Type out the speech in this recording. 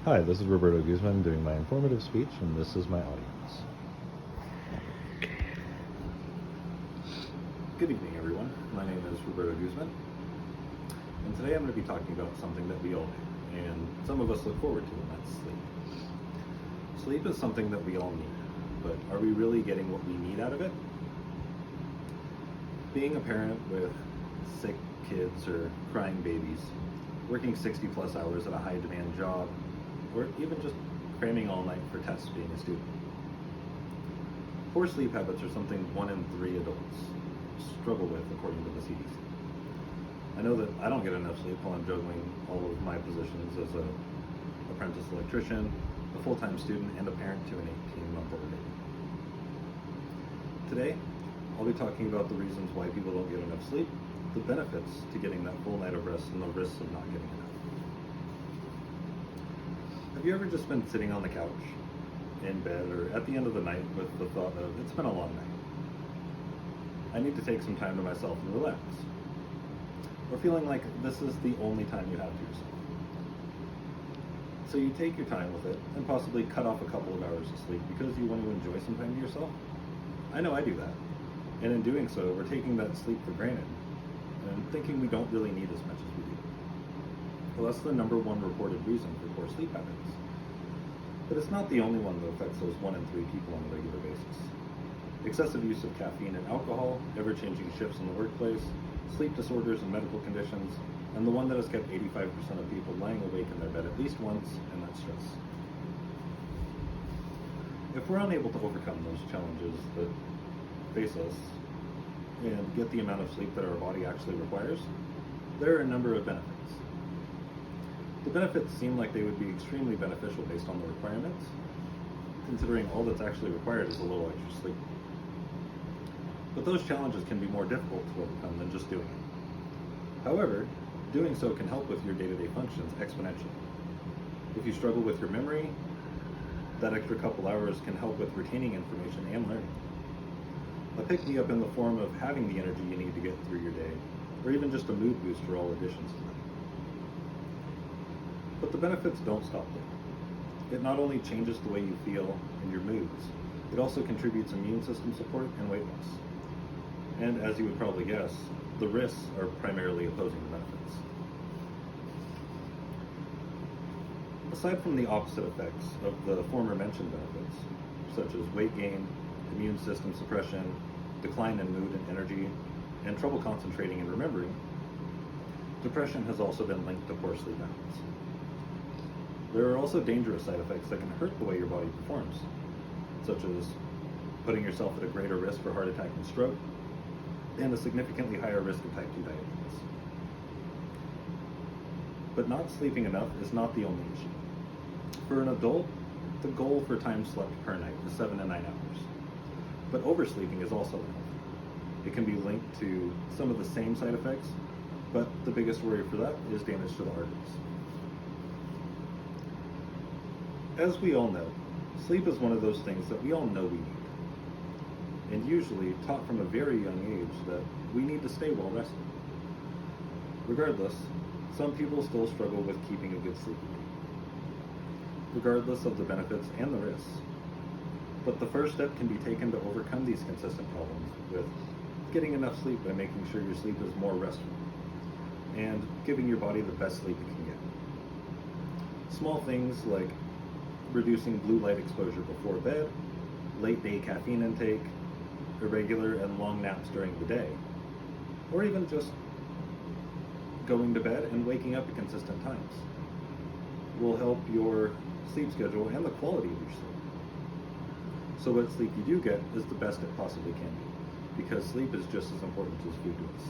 Hi, this is Roberto Guzman doing my informative speech, and this is my audience. Good evening, everyone. My name is Roberto Guzman, and today I'm going to be talking about something that we all do, and some of us look forward to, and that's sleep. Sleep is something that we all need, but are we really getting what we need out of it? Being a parent with sick kids or crying babies, working 60 plus hours at a high demand job, or even just cramming all night for tests being a student. Poor sleep habits are something 1 in 3 adults struggle with according to the CDC. I know that I don't get enough sleep while I'm juggling all of my positions as an apprentice electrician, a full-time student, and a parent to an 18-month-old baby. Today, I'll be talking about the reasons why people don't get enough sleep, the benefits to getting that full night of rest, and the risks of not getting enough. Have you ever just been sitting on the couch, in bed, or at the end of the night with the thought of, it's been a long night. I need to take some time to myself and relax. Or feeling like this is the only time you have to yourself. So you take your time with it and possibly cut off a couple of hours of sleep because you want to enjoy some time to yourself. I know I do that. And in doing so, we're taking that sleep for granted and thinking we don't really need as much as we do. Well, that's the number one reported reason for poor sleep habits. But it's not the only one that affects those 1 in 3 people on a regular basis. Excessive use of caffeine and alcohol, ever-changing shifts in the workplace, sleep disorders and medical conditions, and the one that has kept 85% of people lying awake in their bed at least once, and that's stress. If we're unable to overcome those challenges that face us and get the amount of sleep that our body actually requires, there are a number of benefits. The benefits seem like they would be extremely beneficial based on the requirements, considering all that's actually required is a little extra sleep. But those challenges can be more difficult to overcome than just doing it. However, doing so can help with your day-to-day functions exponentially. If you struggle with your memory, that extra couple hours can help with retaining information and learning. A pick-me-up in the form of having the energy you need to get through your day, or even just a mood boost are all additions to that. But the benefits don't stop there. It not only changes the way you feel and your moods, it also contributes immune system support and weight loss. And as you would probably guess, the risks are primarily opposing the benefits. Aside from the opposite effects of the former mentioned benefits, such as weight gain, immune system suppression, decline in mood and energy, and trouble concentrating and remembering, depression has also been linked to poor sleep habits. There are also dangerous side effects that can hurt the way your body performs, such as putting yourself at a greater risk for heart attack and stroke, and a significantly higher risk of type 2 diabetes. But not sleeping enough is not the only issue. For an adult, the goal for time slept per night is 7 to 9 hours. But oversleeping is also unhealthy. It can be linked to some of the same side effects, but the biggest worry for that is damage to the arteries. As we all know, sleep is one of those things that we all know we need, and usually taught from a very young age that we need to stay well rested. Regardless, some people still struggle with keeping a good sleep routine, regardless of the benefits and the risks. But the first step can be taken to overcome these consistent problems with getting enough sleep by making sure your sleep is more restful and giving your body the best sleep it can get. Small things like reducing blue light exposure before bed, late day caffeine intake, irregular and long naps during the day, or even just going to bed and waking up at consistent times will help your sleep schedule and the quality of your sleep. So what sleep you do get is the best it possibly can be, because sleep is just as important as food to us.